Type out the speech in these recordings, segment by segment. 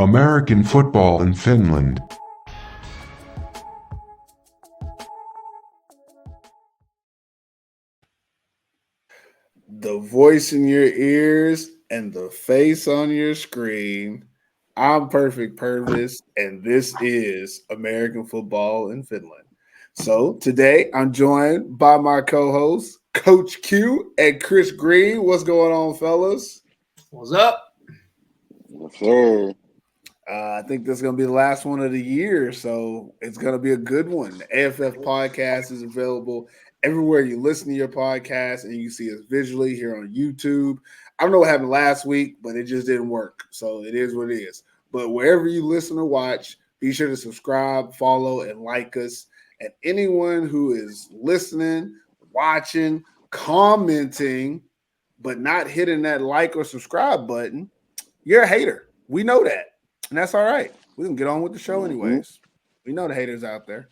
American football in Finland. The voice in your ears and the face on your screen. I'm Perfect Purvis, and this is American football in Finland. So today I'm joined by my co-hosts, Coach Q and Chris Green. What's going on, fellas? What's up? Yes, sir. I think this is going to be the last one of the year, so it's going to be a good one. The AFF podcast is available everywhere you listen to your podcast, and you can see us visually here on YouTube. I don't know what happened last week, but it just didn't work, so it is what it is. But wherever you listen or watch, be sure to subscribe, follow, and like us. And anyone who is listening, watching, commenting, but not hitting that like or subscribe button, you're a hater. We know that. And that's all right. We can get on with the show anyways. We know the haters out there.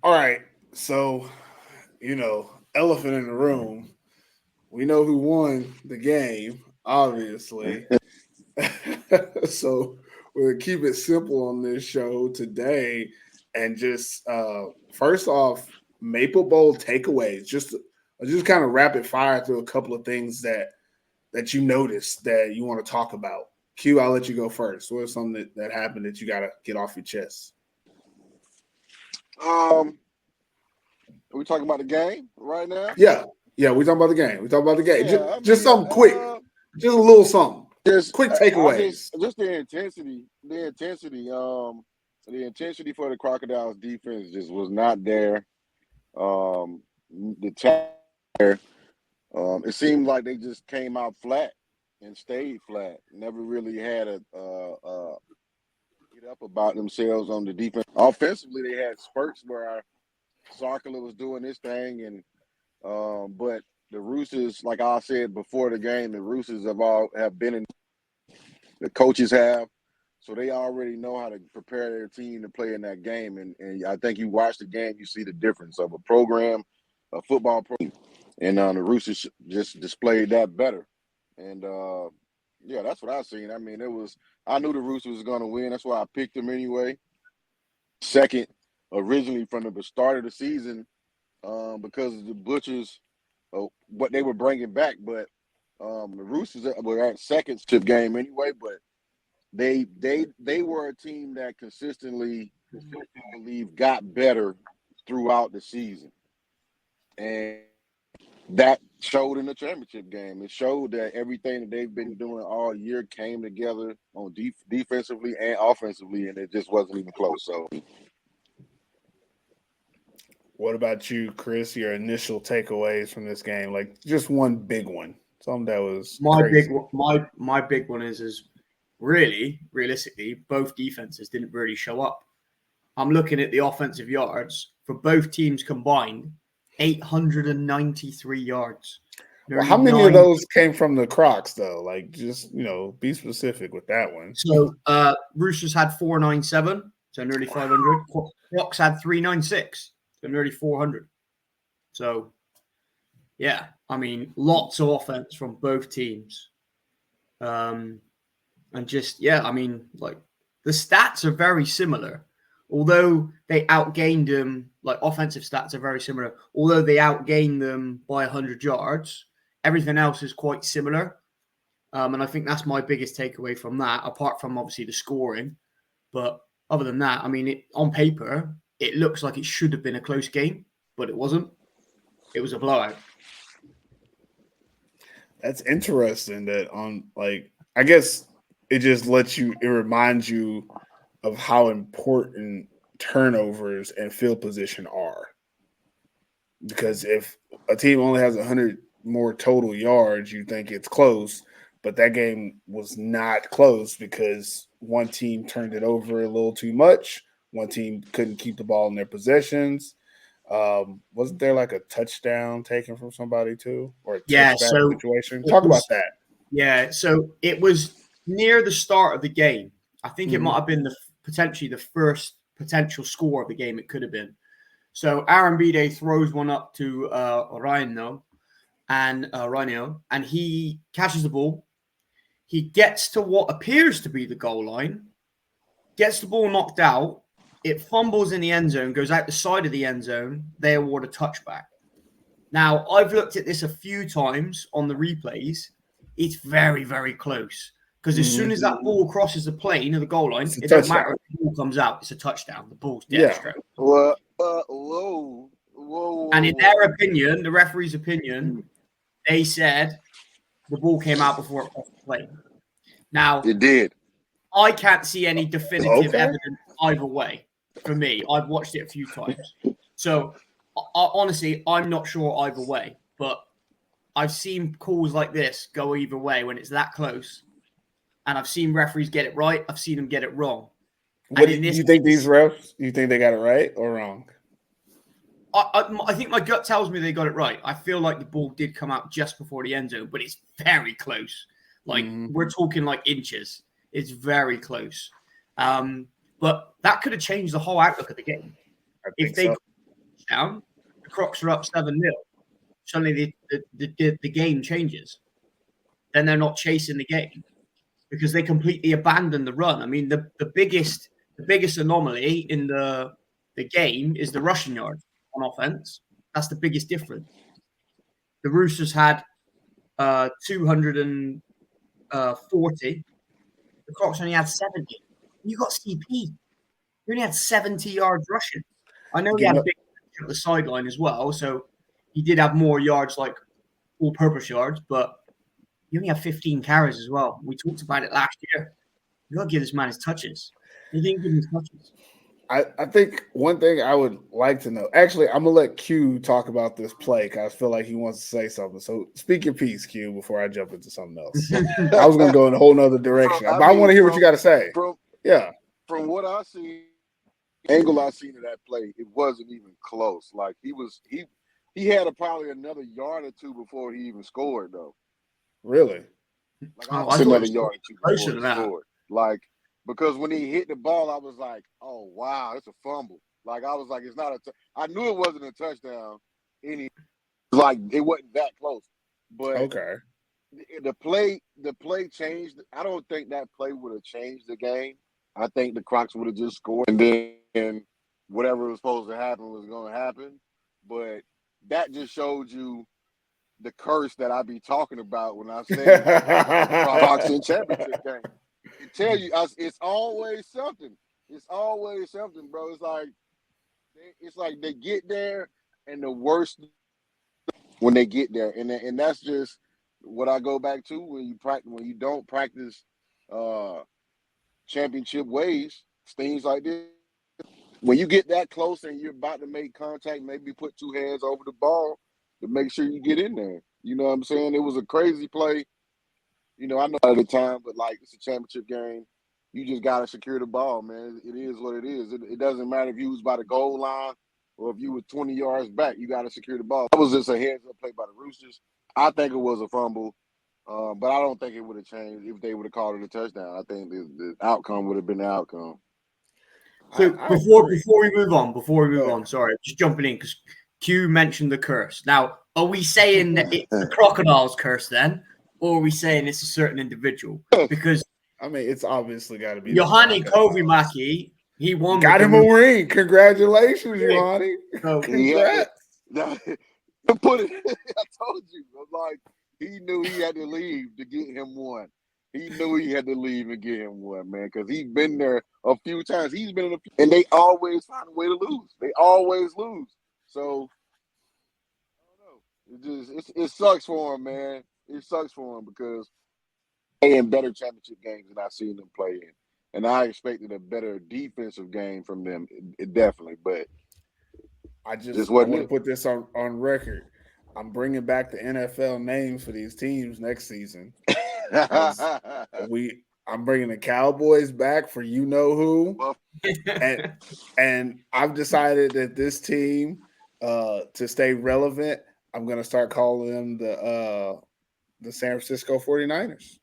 All right. So, elephant in the room. We know who won the game, obviously. So we'll keep it simple on this show today. And just first off, Maple Bowl takeaways. Just kind of rapid fire through a couple of things that you noticed that you want to talk about. Q, I'll let you go first. What is something that happened that you got to get off your chest? Are we talking about the game right now? Yeah, we talking about the game. Yeah, just something quick. Just a little something. Just quick takeaways. Just the intensity. The intensity for the Crocodiles defense just was not there. The time it seemed like they just came out flat and stayed flat. Never really had a get up about themselves on the defense. Offensively, they had spurts where Sarkula was doing this thing, and but the Roosters, like I said before the game, the Roosters have been in. The coaches have, so they already know how to prepare their team to play in that game. And I think you watch the game, you see the difference of a football program, and the Roosters just displayed that better. And yeah, that's what I seen. I mean, I knew the Roosters was going to win. That's why I picked them anyway. Second, originally from the start of the season, because of the Butchers, what they were bringing back, but the Roosters were at second chip game anyway. But they were a team that consistently, I believe, got better throughout the season, and that showed in the championship game. It showed that everything that they've been doing all year came together on defensively and offensively, and it just wasn't even close. So. What about you, Chris? Your initial takeaways from this game, like just one big one, something that was crazy. My big one is really realistically both defenses didn't really show up. I'm looking at the offensive yards for both teams combined, 893 yards. Well, how many of those came from the Crocs though? Like, just be specific with that one. So Roosters had 497, so nearly 500. Crocs had 396. So nearly 400. So, yeah, I mean, lots of offense from both teams. And just, yeah, I mean, like, the stats are very similar. Although they outgained them, like, offensive stats are very similar. Although they outgained them by 100 yards, everything else is quite similar. And I think that's my biggest takeaway from that, apart from, obviously, the scoring. But other than that, I mean, on paper, it looks like it should have been a close game, but it wasn't. It was a blowout. That's interesting that I guess it reminds you of how important turnovers and field position are. Because if a team only has 100 more total yards, you think it's close, but that game was not close because one team turned it over a little too much. One team couldn't keep the ball in their possessions. Wasn't there like a touchdown taken from somebody too, or a touchback situation? Talk about that. Yeah, so it was near the start of the game. I think it might have been potentially the first potential score of the game. It could have been. So Aaron Bide throws one up to Rhino, and he catches the ball. He gets to what appears to be the goal line, gets the ball knocked out. It fumbles in the end zone, goes out the side of the end zone. They award a touchback. Now, I've looked at this a few times on the replays. It's very, very close. Because as soon as that ball crosses the plane of the goal line, it doesn't matter if the ball comes out. It's a touchdown. The ball's dead straight. Well, whoa. And in their opinion, the referee's opinion, they said the ball came out before it crossed the plane. Now, it did. I can't see any definitive evidence either way for me. I've watched it a few times. So, honestly, I'm not sure either way. But I've seen calls like this go either way when it's that close. And I've seen referees get it right. I've seen them get it wrong. What do you think these refs, you think they got it right or wrong? I think my gut tells me they got it right. I feel like the ball did come out just before the end zone, but it's very close. Like, we're talking like inches. It's very close. But that could have changed the whole outlook of the game. If they go down, the Crocs are up 7-0. Suddenly the game changes. Then they're not chasing the game because they completely abandoned the run. I mean, the biggest anomaly in the game is the rushing yards on offense. That's the biggest difference. The Roosters had 240. The Crocs only had 70. You got CP. You only had 70 yards rushing. I know he had a big at the sideline as well, so he did have more yards, like all-purpose yards, but you only have 15 carries as well. We talked about it last year. You got to give this man his touches. He didn't give him his touches. I think one thing I would like to know. Actually, I'm gonna let Q talk about this play because I feel like he wants to say something. So speak your piece, Q, before I jump into something else. I was gonna go in a whole nother direction, but I want to hear what you got to say. From what I see, angle I seen of that play, it wasn't even close. Like he had probably another yard or two before he even scored, though. Really? Like I thought another yard or two before he scored. Like, because when he hit the ball, I was like, "Oh wow, it's a fumble." Like I was like, "It's not a." I knew it wasn't a touchdown. Like it wasn't that close. But the play changed. I don't think that play would have changed the game. I think the Crocs would have just scored, and then whatever was supposed to happen was going to happen. But that just showed you the curse that I be talking about when I say boxing championship game. It tells you it's always something. It's always something, bro. It's like they get there, and the worst when they get there, and that's just what I go back to when you don't practice championship ways, things like this. When you get that close and you're about to make contact, maybe put two hands over the ball to make sure you get in there. You know what I'm saying? It was a crazy play. You know, I know at the time, but like it's a championship game. You just got to secure the ball, man. It is what it is. It doesn't matter if you was by the goal line or if you were 20 yards back. You got to secure the ball. That was just a heads-up play by the Roosters. I think it was a fumble, but I don't think it would have changed if they would have called it a touchdown. I think the outcome would have been the outcome. So before we move on, sorry, just jumping in because Q mentioned the curse. Now, are we saying that it's the crocodile's curse then, or are we saying it's a certain individual? Because I mean, it's obviously got to be Johanni Kovimäki. He won. Got him a ring. Congratulations, Johanni. So, congrats. Put it. I told you. Like he knew he had to leave to get him one. He knew he had to leave and get him one, man, because he's been there a few times. He's been in a few, and they always find a way to lose. They always lose. So I don't know. It sucks for him, man. It sucks for him because they in better championship games than I've seen them play in, and I expected a better defensive game from them. It definitely, but I want to put this on record. I'm bringing back the NFL names for these teams next season. I'm bringing the Cowboys back for you know who, and I've decided that this team, to stay relevant, I'm going to start calling them the San Francisco 49ers.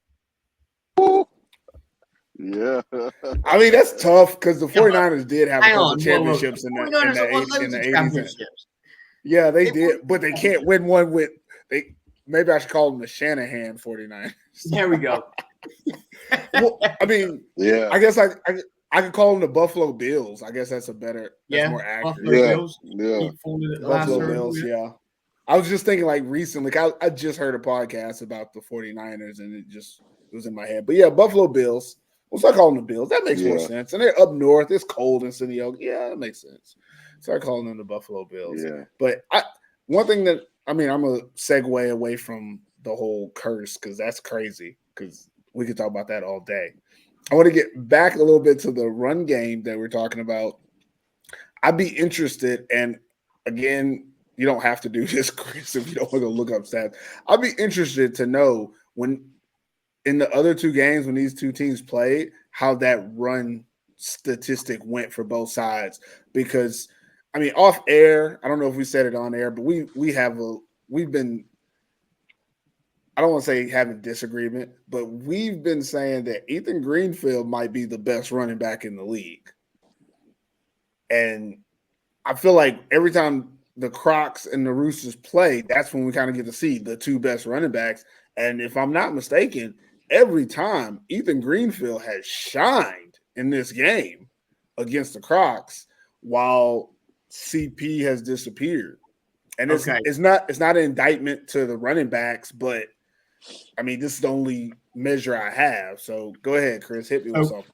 Yeah. I mean, that's tough because the 49ers did have a Hang couple on, championships The in the 49ers have won loads in the of 80s. championships. Yeah, they They did, won but they can't win one with they. Maybe I should call them the Shanahan 49ers. There we go. Well, I mean, Yeah. I guess I could call them the Buffalo Bills. I guess that's Yeah, more accurate. Buffalo Yeah. Bills. Yeah. Keep falling at the last Buffalo hurdle, Bills, yeah. I was just thinking like recently, I just heard a podcast about the 49ers and it was in my head. But yeah, Buffalo Bills. We'll start calling them the Bills. That makes more Yeah. sense. And they're up north. It's cold in San Diego. Yeah, that makes sense. Start calling them the Buffalo Bills. Yeah. But one thing that I'm gonna segue away from the whole curse because that's crazy. Because we could talk about that all day. I want to get back a little bit to the run game that we're talking about. I'd be interested, and again, you don't have to do this, Chris, if you don't want to look up stats. I'd be interested to know when in the other two games when these two teams played, how that run statistic went for both sides. Because I mean, off air, I don't know if we said it on air, but we've been, I don't want to say having disagreement, but we've been saying that Ethan Greenfield might be the best running back in the league. And I feel like every time the Crocs and the Roosters play, that's when we kind of get to see the two best running backs. And if I'm not mistaken, every time Ethan Greenfield has shined in this game against the Crocs while CP has disappeared. And it's not an indictment to the running backs, but I mean, this is the only measure I have. So go ahead, Chris. Hit me with something.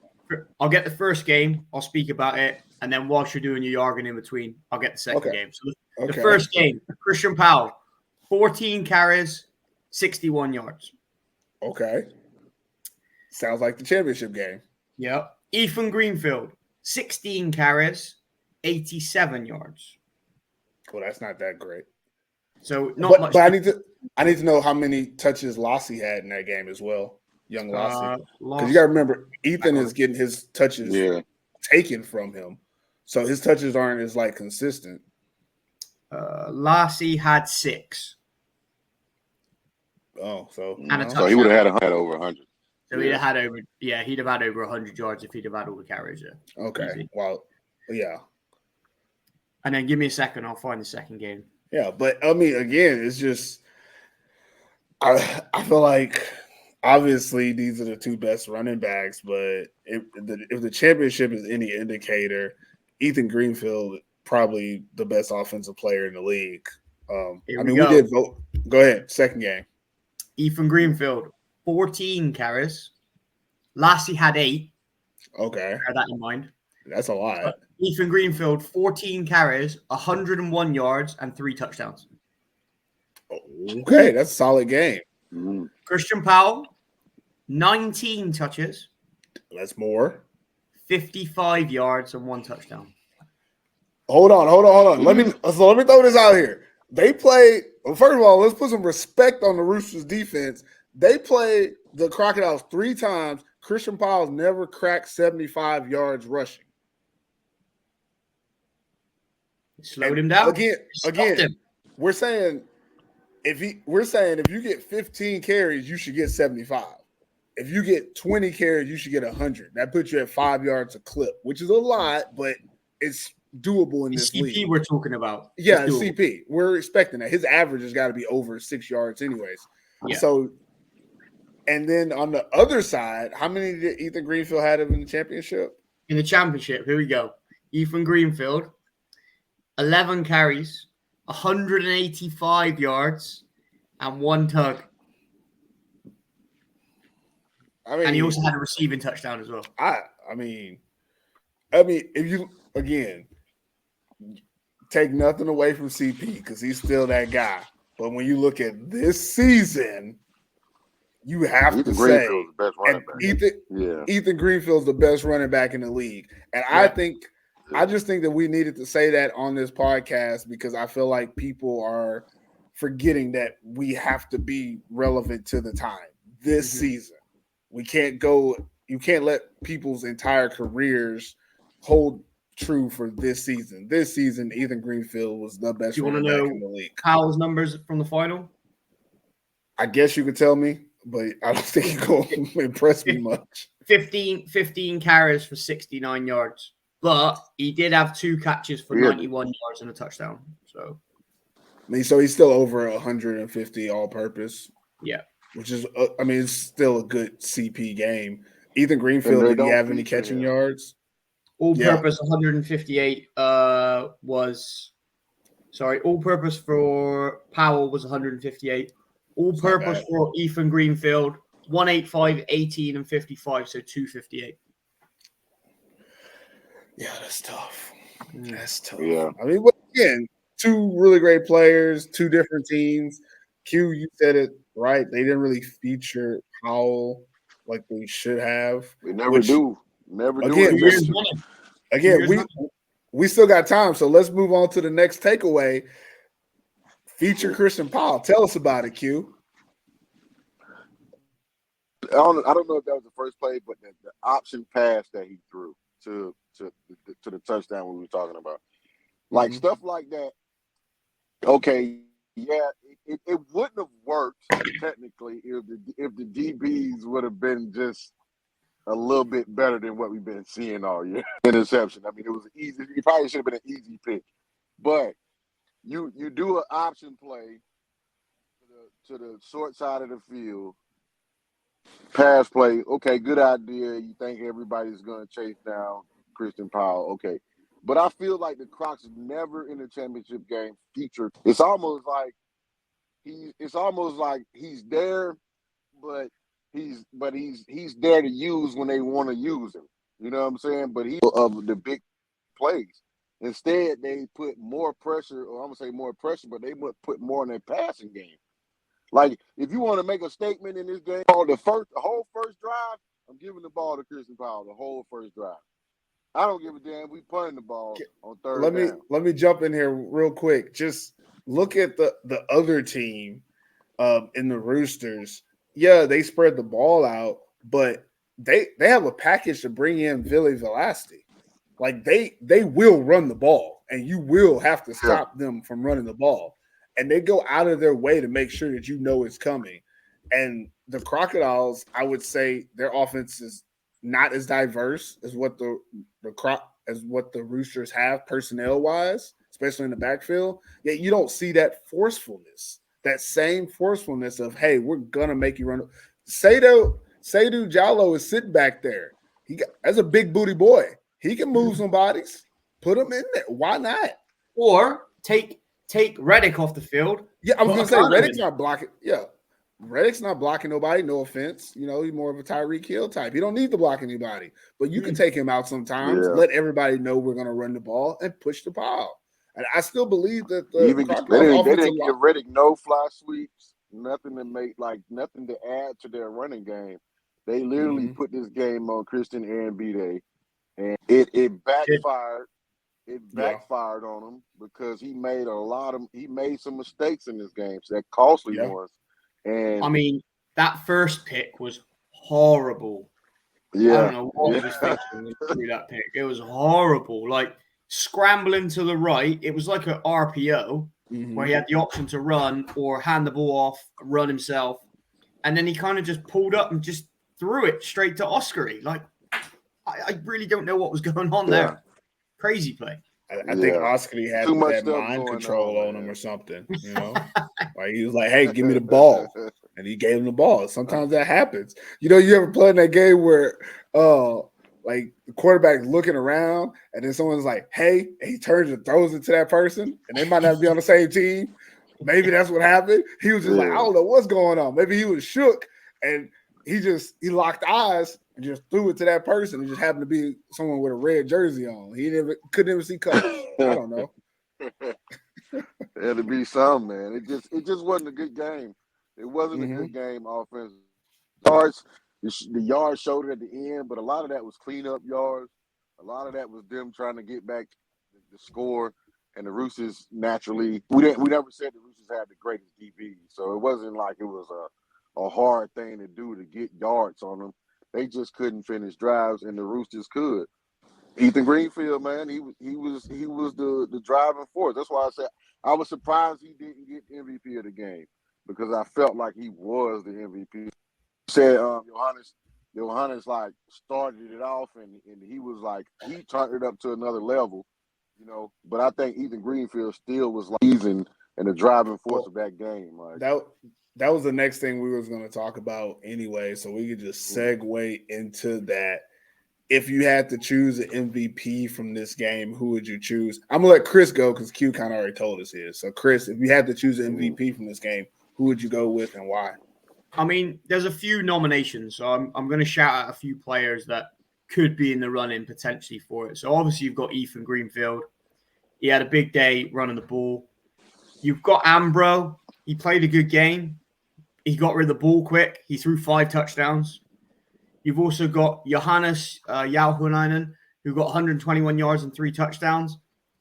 I'll get the first game. I'll speak about it. And then whilst you're doing your jargon in between, I'll get the second game. So the first game, Christian Powell, 14 carries, 61 yards. Okay. Sounds like the championship game. Yep. Ethan Greenfield, 16 carries, 87 yards. Well, that's not that great. So not much. But I need to know how many touches Lassie had in that game as well. Young Lassie. Because you got to remember, Ethan is getting his touches taken from him. So his touches aren't as like consistent. Lassie had 6. Oh, so so he would have had over 100. So he'd have had over 100 yards if he'd have had all the carries. Yeah. Okay. Easy. Well, yeah. And then give me a second. I'll find the second game. Yeah, but I mean, again, it's just I feel like obviously these are the two best running backs, but if the championship is any indicator, Ethan Greenfield probably the best offensive player in the league. We did vote. Go ahead. Second game. Ethan Greenfield, 14 carries. Lassie had 8. Okay. Bear that in mind. That's a lot. Ethan Greenfield, 14 carries, 101 yards, and 3 touchdowns. Okay, that's a solid game. Mm-hmm. Christian Powell, 19 touches. That's more. 55 yards and 1 touchdown. Hold on. Let me throw this out here. They played. Well, first of all, let's put some respect on the Roosters defense. They played the Crocodiles 3 times. Christian Powell's never cracked 75 yards rushing. Slowed him down. Again, we're saying if you get 15 carries, you should get 75. If you get 20 carries, you should get 100. That puts you at 5 yards a clip, which is a lot, but it's doable in this league. CP we're talking about. Yeah, CP. We're expecting that. His average has got to be over 6 yards anyways. Yeah. So, and then on the other side, how many did Ethan Greenfield have in the championship? In the championship, here we go. Ethan Greenfield, 11 carries, 185 yards, and 1 tug. And he also had a receiving touchdown as well. I mean, if you again take nothing away from CP because he's still that guy, but when you look at this season, you have to say Ethan Greenfield's the best running back in the league, and I just think that we needed to say that on this podcast because I feel like people are forgetting that we have to be relevant to the time this season. We can't go. You can't let people's entire careers hold true for this season. This season, Ethan Greenfield was the best running back in the league. Powell's numbers from the final? I guess you could tell me, but I don't think you're going to impress me much. 15 carries for 69 yards. But he did have 2 catches for 91 yards and a touchdown. So, I mean, so he's still over 150 all-purpose. yeah. Which is, it's still a good CP game. Ethan Greenfield, did he have any catching yards? All-purpose 158 all-purpose for Powell was 158. All-purpose for Ethan Greenfield, 185, 18, and 55, so 258. Yeah, that's tough. That's tough. Yeah. I mean, again, 2 really great players, 2 different teams. Q, you said it right. They didn't really feature Powell like they should have. We never do. Again, we still got time, so let's move on to the next takeaway. Feature Christian Powell. Tell us about it, Q. I don't know if that was the first play, but the option pass that he threw to the touchdown we were talking about, like stuff like that. Okay, yeah, it wouldn't have worked technically if the DBs would have been just a little bit better than what we've been seeing all year. Interception. I mean, it was easy. It probably should have been an easy pick, but you do an option play to the short side of the field. Pass play, okay, good idea. You think everybody's going to chase down Christian Powell, okay. But I feel like the Crocs never in the championship game featured. It's almost like he's there, but he's there to use when they want to use him. You know what I'm saying? But he of the big plays. Instead, they put more pressure, or I'm gonna say more pressure, but they would put more in their passing game. Like, if you want to make a statement in this game, the whole first drive, I'm giving the ball to Christian Powell, the whole first drive. I don't give a damn. We punting the ball on third down. Let me jump in here real quick. Just look at the other team in the Roosters. Yeah, they spread the ball out, but they have a package to bring in Ville Velasti. Like, they will run the ball, and you will have to stop them from running the ball. And they go out of their way to make sure that you know it's coming. And the Crocodiles, I would say their offense is not as diverse as what the Roosters have personnel-wise, especially in the backfield. Yet you don't see that forcefulness, that same forcefulness of, hey, we're gonna make you run. Seydou Jallow is sitting back there. That's a big booty boy. He can move some bodies. Put him in there. Why not? Or take Reddick off the field. Yeah, I was going to say Reddick's not blocking. Yeah, Reddick's not blocking nobody. No offense. You know, he's more of a Tyreek Hill type. He don't need to block anybody. But you can take him out sometimes. Yeah. Let everybody know we're going to run the ball and push the ball. And I still believe that they didn't give Reddick no fly sweeps, nothing to add to their running game. They literally put this game on Christian and B-Day, and it backfired. It backfired on him because he made some mistakes in this game, so that costly ones. And I mean, that first pick was horrible. Yeah, I don't know what he was thinking through that pick. It was horrible. Like, scrambling to the right, it was like an RPO where he had the option to run or hand the ball off, run himself, and then he kind of just pulled up and just threw it straight to Oscary. Like, I really don't know what was going on there. Crazy play. I think Oscary had that mind control on him or something, you know? Like, he was like, hey, give me the ball. And he gave him the ball. Sometimes that happens. You know, you ever play in that game where like the quarterback's looking around and then someone's like, hey, and he turns and throws it to that person and they might not be on the same team. Maybe that's what happened. He was just like, I don't know what's going on. Maybe he was shook and he locked eyes and just threw it to that person. It just happened to be someone with a red jersey on. He couldn't even see colors. I don't know. It'll be something, man. It just wasn't a good game. It wasn't a good game offense. The yards showed it at the end, but a lot of that was cleanup yards. A lot of that was them trying to get back the score. And the Roosters naturally, we never said the Roosters had the greatest DB, so it wasn't like it was a hard thing to do to get yards on them. They just couldn't finish drives, and the Roosters could. Ethan Greenfield, man, he was the driving force. That's why I said I was surprised he didn't get MVP of the game because I felt like he was the MVP. Said Johannes, Johannes like started it off, and he was like he turned it up to another level, you know. But I think Ethan Greenfield still was like reason and the driving force of that game. Like that was the next thing we was going to talk about anyway, so we could just segue into that. If you had to choose an MVP from this game, who would you choose? I'm gonna let Chris go because Q kind of already told us his. So, Chris, if you had to choose an MVP from this game, who would you go with and why? I mean, there's a few nominations, so I'm going to shout out a few players that could be in the running potentially for it. So, obviously, you've got Ethan Greenfield. He had a big day running the ball. You've got Ambro. He played a good game. He got rid of the ball quick. He threw 5 touchdowns. You've also got Johannes Jauhonainen, who got 121 yards and 3 touchdowns.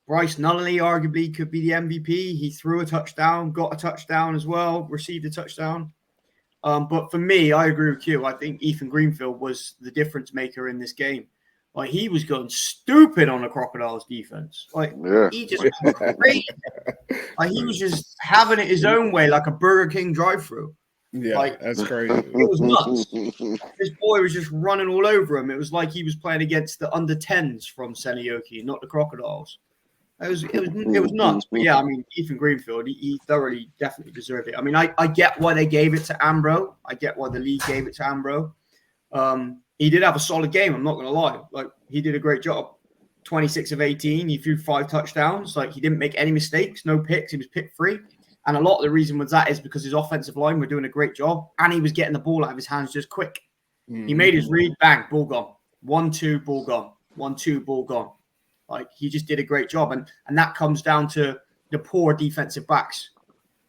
Bryce Nunnally arguably could be the MVP. He threw a touchdown, got a touchdown as well, received a touchdown. But for me, I agree with you. I think Ethan Greenfield was the difference maker in this game. Like, he was going stupid on the Crocodiles defense. Like, he just went crazy. Like, he was just having it his own way, like a Burger King drive-through. Yeah, like, that's crazy. It was nuts. This boy was just running all over him. It was like he was playing against the under-10s from Senioki, not the Crocodiles. It was nuts. But yeah, I mean, Ethan Greenfield, he thoroughly, definitely deserved it. I mean, I get why they gave it to Ambro. I get why the league gave it to Ambro. He did have a solid game, I'm not going to lie. Like, he did a great job. 26 of 18. He threw 5 touchdowns. Like, he didn't make any mistakes, no picks. He was pick-free. And a lot of the reason was that is because his offensive line were doing a great job, and he was getting the ball out of his hands just quick. Mm-hmm. He made his read, bang, ball gone. 1-2, ball gone. 1-2, ball gone. Like, he just did a great job. And that comes down to the poor defensive backs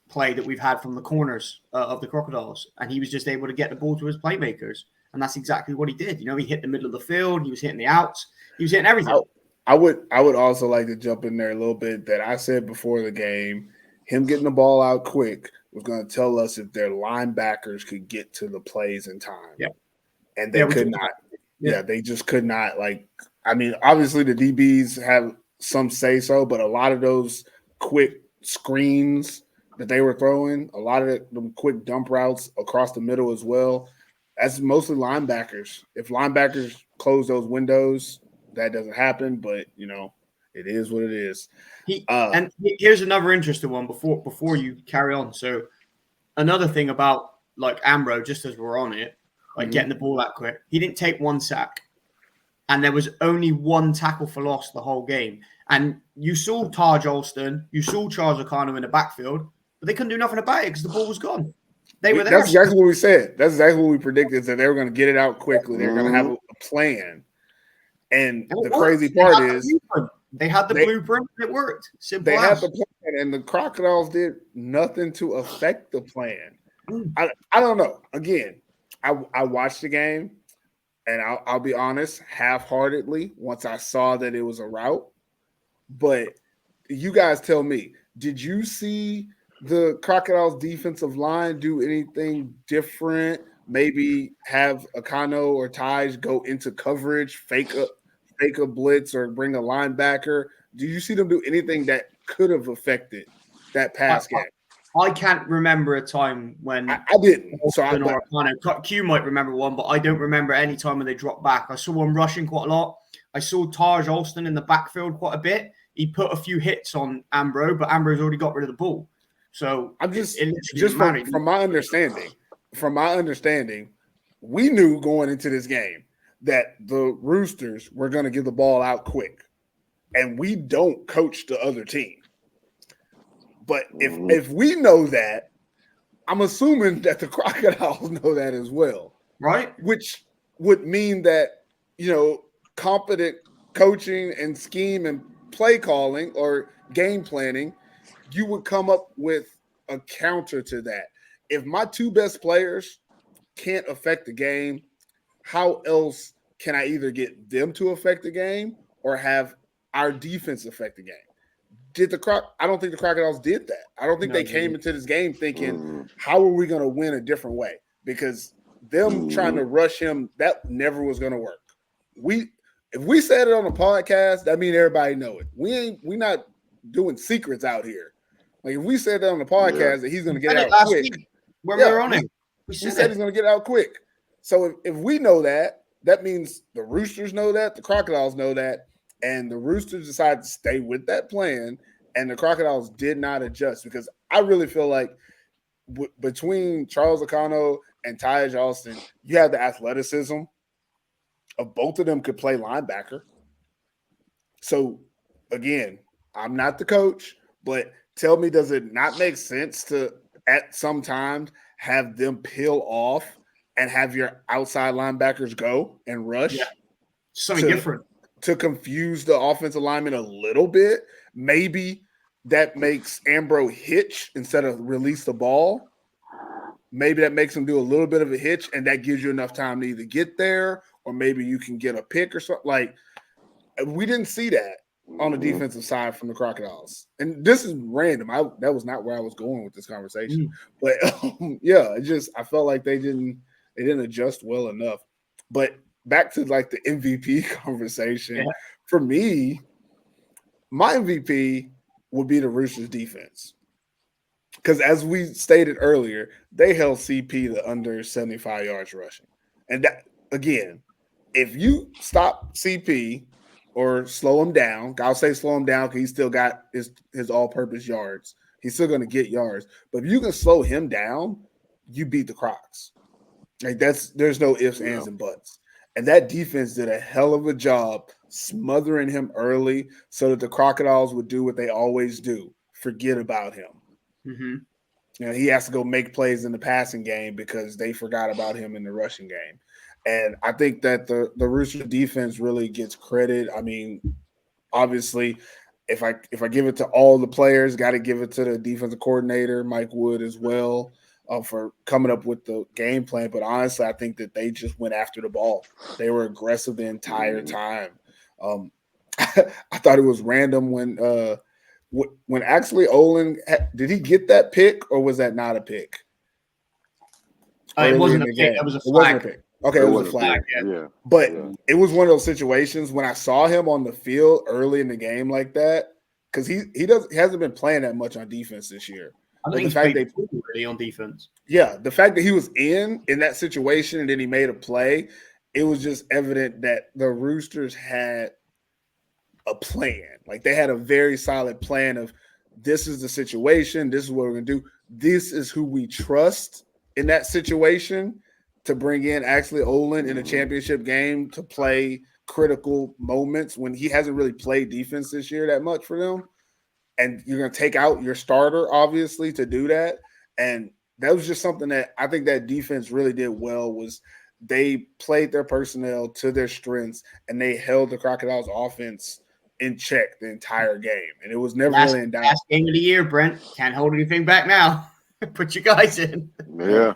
play that we've had from the corners of the Crocodiles. And he was just able to get the ball to his playmakers. And that's exactly what he did. You know, he hit the middle of the field. He was hitting the outs. He was hitting everything. I would also like to jump in there a little bit that I said before the game. Him getting the ball out quick was going to tell us if their linebackers could get to the plays in time. Yeah. And they could not. Yeah, they just could not. Like, I mean, obviously the DBs have some say-so, but a lot of those quick screens that they were throwing, a lot of them quick dump routes across the middle as well, that's mostly linebackers. If linebackers close those windows, that doesn't happen, but, you know, it is what it is. And here's another interesting one before you carry on. So another thing about, like, Ambro, just as we're on it, like getting the ball out quick, he didn't take 1 sack. And there was only 1 tackle for loss the whole game. And you saw Taj Alston, you saw Charles O'Connor in the backfield, but they couldn't do nothing about it because the ball was gone. They were there. That's exactly what we said. That's exactly what we predicted, is that they were going to get it out quickly. They're going to have a plan. And the crazy part is they had the blueprint. It worked. Simple. They had the plan, and the Crocodiles did nothing to affect the plan. I don't know. Again, I watched the game, and I'll be honest, half-heartedly once I saw that it was a route. But you guys tell me, did you see the Crocodiles defensive line do anything different? Maybe have Akano or Taj go into coverage, fake a blitz, or bring a linebacker? Do you see them do anything that could have affected that pass game? I can't remember a time when I didn't. So Q might remember one, but I don't remember any time when they dropped back. I saw them rushing quite a lot. I saw Taj Alston in the backfield quite a bit. He put a few hits on Ambro, but Ambro's already got rid of the ball. So I'm just from my understanding, we knew going into this game that the Roosters were going to get the ball out quick, and we don't coach the other team. But if we know that, I'm assuming that the Crocodiles know that as well, right? Which would mean that, you know, competent coaching and scheme and play calling or game planning, you would come up with a counter to that. If my 2 best players can't affect the game, how else can I either get them to affect the game or have our defense affect the game? I don't think the Crocodiles did that. I don't think they came into this game thinking, how are we going to win a different way? Because them trying to rush him, that never was going to work. If we said it on the podcast, that means everybody know it. We not doing secrets out here. Like, if we said that on the podcast that he's going to get out quick. We were on it. We said he's going to get out quick. So if we know that, that means the Roosters know that, the Crocodiles know that, and the Roosters decided to stay with that plan, and the Crocodiles did not adjust because I really feel like between Charles Acano and Tyus Austin, you have the athleticism of both of them could play linebacker. So again, I'm not the coach, but tell me, does it not make sense to at some times have them peel off and have your outside linebackers go and rush Something different to confuse the offensive lineman a little bit? Maybe that makes Ambro hitch instead of release the ball. Maybe that makes him do a little bit of a hitch, and that gives you enough time to either get there or maybe you can get a pick or something. Like, we didn't see that on the defensive side from the Crocodiles. And this is random. That was not where I was going with this conversation. But yeah, I felt like they didn't adjust well enough. But back to like the MVP conversation. For me, my MVP would be the Roosters defense. Because as we stated earlier, they held CP to under 75 yards rushing. And that, again, if you stop CP or slow him down, I'll say slow him down because he's still got his all-purpose yards. He's still going to get yards. But if you can slow him down, you beat the Crocs. Like there's no ifs, ands, and buts. And that defense did a hell of a job smothering him early so that the Crocodiles would do what they always do, forget about him. You know, he has to go make plays in the passing game because they forgot about him in the rushing game. And I think that the Rooster defense really gets credit. I mean, obviously, if I give it to all the players, got to give it to the defensive coordinator, Mike Wood, as well, for coming up with the game plan. But honestly, I think that they just went after the ball. They were aggressive the entire time. I thought it was random when actually Olin did he get that pick or was that not a pick? It wasn't a pick. It was a flag. It wasn't a pick. Okay, it was a flag. But it was one of those situations when I saw him on the field early in the game like that, because he hasn't been playing that much on defense this year. I think he's played really on defense. Yeah, the fact that he was in that situation and then he made a play, it was just evident that the Roosters had a plan. Like they had a very solid plan of this is the situation, this is what we're gonna do. This is who we trust in that situation to bring in actually Olin in a championship game to play critical moments when he hasn't really played defense this year that much for them. And you're going to take out your starter, obviously, to do that. And that was just something that I think that defense really did well was they played their personnel to their strengths and they held the Crocodiles offense in check the entire game. And it was never really in doubt. Last game of the year, Brent. Can't hold anything back now. Put your guys in. Yeah.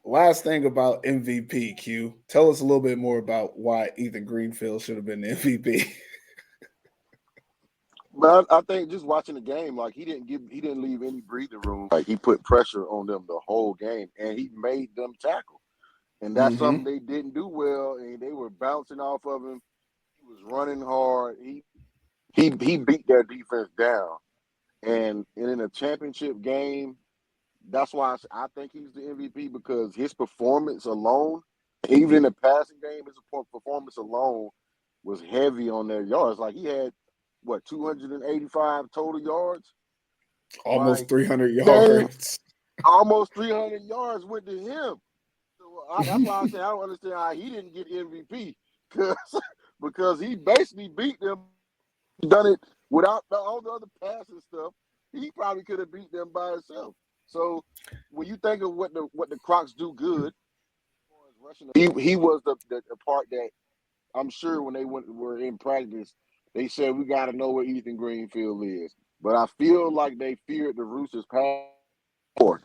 Last thing about MVP, Q. Tell us a little bit more about why Ethan Greenfield should have been the MVP. But I think just watching the game, like he didn't leave any breathing room. Like he put pressure on them the whole game, and he made them tackle. And that's something they didn't do well, and they were bouncing off of him. He was running hard. He beat their defense down. And in a championship game, that's why I think he's the MVP because his performance alone, even in the passing game, his performance alone was heavy on their yards. Like he had, 285 total yards? Almost 300 yards. Almost 300 yards went to him. So that's why I say I don't understand how he didn't get MVP because he basically beat them, done it without all the other passing stuff. He probably could have beat them by himself. So when you think of what the Crocs do good, he was the part that I'm sure when they were in practice, they said we got to know where Ethan Greenfield is. But I feel like they feared the Roosters pass more.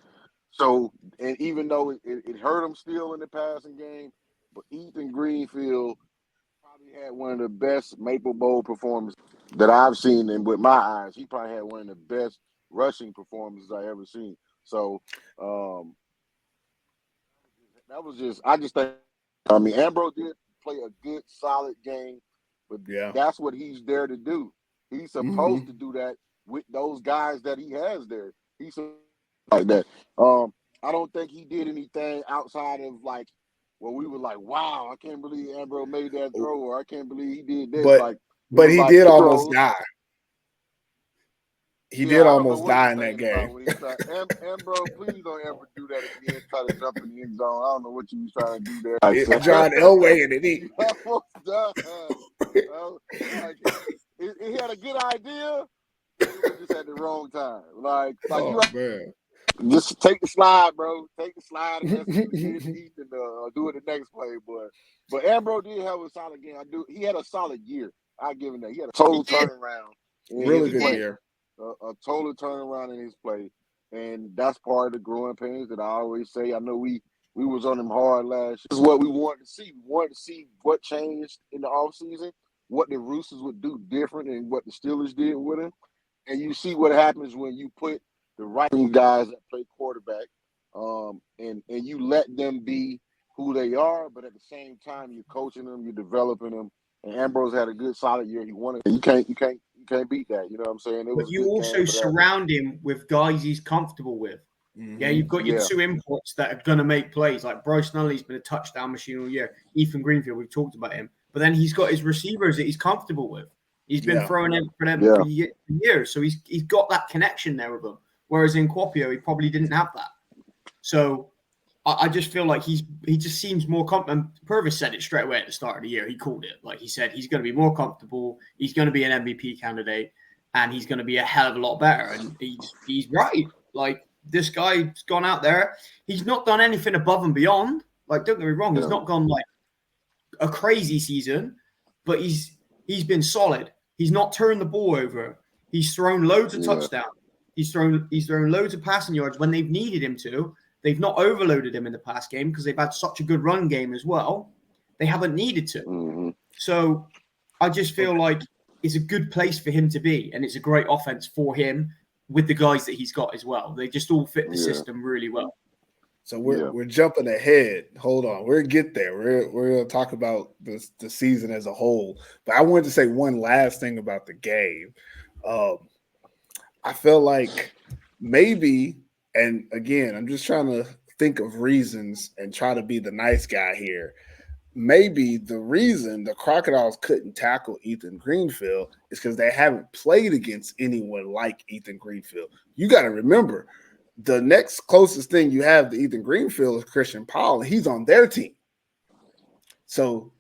So, and even though it hurt them still in the passing game, but Ethan Greenfield probably had one of the best Maple Bowl performances that I've seen, and with my eyes, he probably had one of the best rushing performances I ever seen. So, that was I just think, Ambro did play a good, solid game, but that's what he's there to do. He's supposed to do that with those guys that he has there. He's like that. I don't think he did anything outside of like, well, we were like, wow, I can't believe Ambrose made that throw, or I can't believe he did this. But he did almost die. He did I don't know almost what die he's in that thinking game. about when he tried. Ambrose, please don't ever do that again. Try to jump in the end zone. I don't know what you was trying to do there. John Elway and it. He almost died. He had a good idea. It was just at the wrong time. Man. Just take the slide, bro. Take the slide and that's Ethan do it the next play, boy. But Ambrose did have a solid game. He had a solid year. I give him that. He had a total turnaround. Really good year. A total turnaround in his play, and that's part of the growing pains that I always say. I know we was on him hard last year. This is what we wanted to see. We wanted to see what changed in the offseason, what the Roosters would do different than what the Steelers did with him. And you see what happens when you put the right guys that play quarterback, and you let them be who they are, but at the same time you're coaching them, you're developing them. And Ambrose had a good solid year. He won it. You can't beat that. You know what I'm saying? But you also surround him with guys he's comfortable with. Mm-hmm. Yeah, you've got your two imports that are going to make plays. Like Bryce Nunnally's been a touchdown machine all year. Ethan Greenfield, we've talked about him. But then he's got his receivers that he's comfortable with. He's been throwing in for them for years. So he's got that connection there with them. Whereas in Kuopio, he probably didn't have that. So I just feel like he just seems more confident. Purvis said it straight away at the start of the year. He called it. Like he said, he's going to be more comfortable. He's going to be an MVP candidate, and he's going to be a hell of a lot better. And he's right. Like this guy's gone out there. He's not done anything above and beyond. Like don't get me wrong, he's not gone like a crazy season, but he's been solid. He's not turned the ball over. He's thrown loads of touchdowns. He's thrown loads of passing yards when they've needed him to. They've not overloaded him in the past game because they've had such a good run game as well. They haven't needed to. Mm-hmm. So I just feel like it's a good place for him to be, and it's a great offense for him with the guys that he's got as well. They just all fit the system really well. So we're jumping ahead. Hold on, we'll get there. We're going to talk about the season as a whole. But I wanted to say one last thing about the game. I feel like maybe. And again, I'm just trying to think of reasons and try to be the nice guy here. Maybe the reason the Crocodiles couldn't tackle Ethan Greenfield is because they haven't played against anyone like Ethan Greenfield. You got to remember, the next closest thing you have to Ethan Greenfield is Christian Powell, and he's on their team. So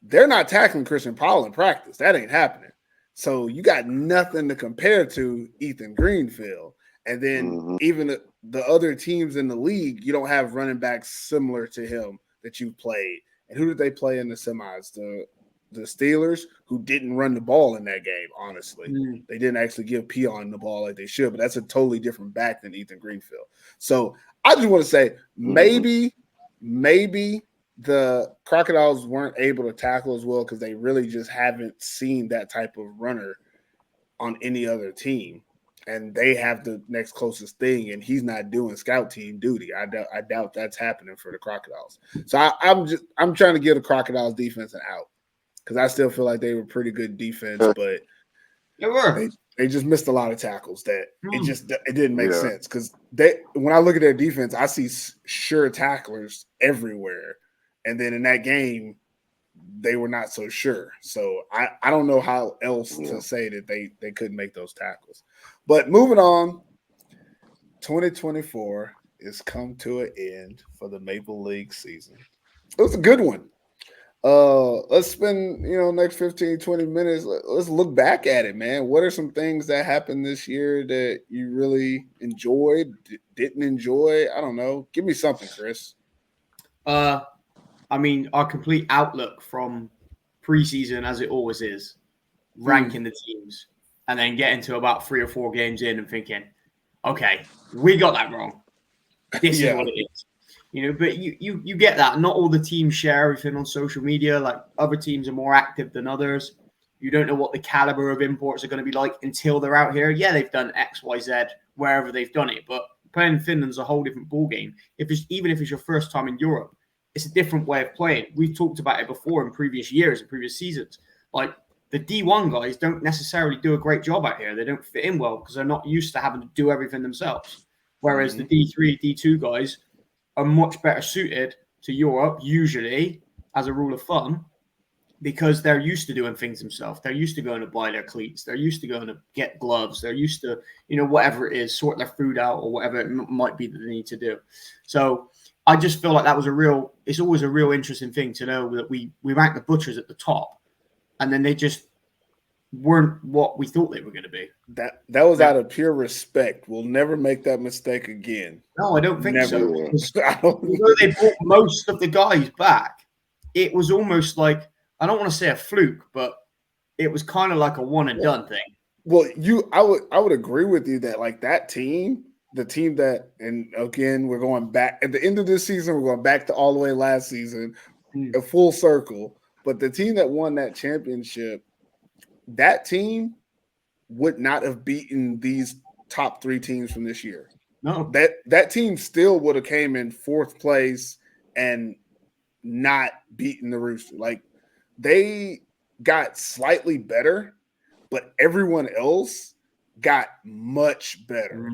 they're not tackling Christian Powell in practice. That ain't happening. So you got nothing to compare to Ethan Greenfield. And then even the other teams in the league, you don't have running backs similar to him that you've played. And who did they play in the semis? The Steelers, who didn't run the ball in that game, honestly. They didn't actually give Peon the ball like they should, but that's a totally different back than Ethan Greenfield. So I just want to say maybe the Crocodiles weren't able to tackle as well because they really just haven't seen that type of runner on any other team. And they have the next closest thing, and he's not doing scout team duty. I doubt that's happening for the Crocodiles. So I'm trying to give the Crocodiles defense an out because I still feel like they were pretty good defense, but they just missed a lot of tackles that it didn't make sense because when I look at their defense, I see sure tacklers everywhere, and then in that game they were not so sure. So I don't know how else to say that they couldn't make those tackles. But moving on, 2024 is come to an end for the Maple League season. It was a good one. Let's spend, next 15, 20 minutes. Let's look back at it, man. What are some things that happened this year that you really enjoyed, didn't enjoy? I don't know. Give me something, Chris. I mean, our complete outlook from preseason, as it always is, ranking the teams, and then getting to about 3 or 4 games in and thinking, okay, we got that wrong. This is what it is. But you get that. Not all the teams share everything on social media. Like other teams are more active than others. You don't know what the caliber of imports are going to be like until they're out here. Yeah, they've done X, Y, Z wherever they've done it, but playing in Finland's a whole different ballgame. Even if it's your first time in Europe, it's a different way of playing. We've talked about it before in previous years and previous seasons. Like the D1 guys don't necessarily do a great job out here. They don't fit in well because they're not used to having to do everything themselves. Whereas the D3, D2 guys are much better suited to Europe, usually, as a rule of thumb, because they're used to doing things themselves. They're used to going to buy their cleats. They're used to going to get gloves. They're used to, whatever it is, sort their food out or whatever it might be that they need to do. So I just feel like it's always a real interesting thing to know that we rank the Butchers at the top, and then they just weren't what we thought they were going to be. That was out of pure respect. We'll never make that mistake again. No, I don't think Never. so. Although they brought most of the guys back, it was almost like, I don't want to say a fluke, but it was kind of like a one and done thing. Well, I would agree with you that like that team, the team that, and again, we're going back at the end of this season, we're going back to all the way last season, a full circle. But the team that won that championship, that team would not have beaten these top 3 teams from this year. No, that team still would have came in 4th place and not beaten the Roosters. Like, they got slightly better, but everyone else got much better.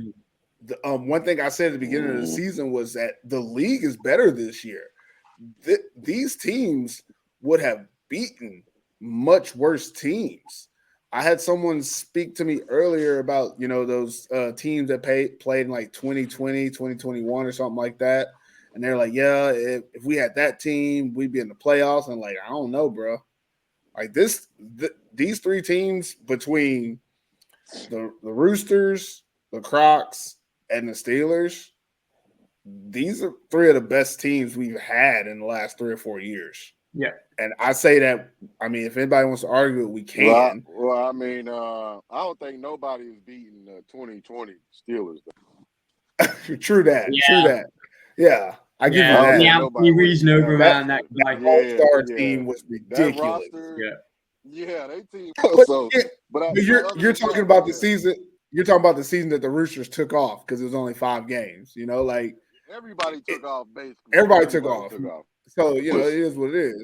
The one thing I said at the beginning of the season was that the league is better this year. These teams would have beaten much worse teams. I had someone speak to me earlier about, those teams that played in like 2020, 2021 or something like that. And they're like, yeah, if we had that team, we'd be in the playoffs. And like, I don't know, bro. Like these 3 teams between the Roosters, the Crocs, and the Steelers, these are 3 of the best teams we've had in the last 3 or 4 years. Yeah. And I say that, I mean, if anybody wants to argue it, we can. Well, I mean, I don't think nobody is beating the 2020 Steelers. True that. Yeah. I give you that. The Anthony Reason over, man. That all-star team was ridiculous. They team. But you're talking about the season. You're talking about the season that the Roosters took off because it was only 5 games. Like everybody took off basically. Everybody took off. So it is what it is.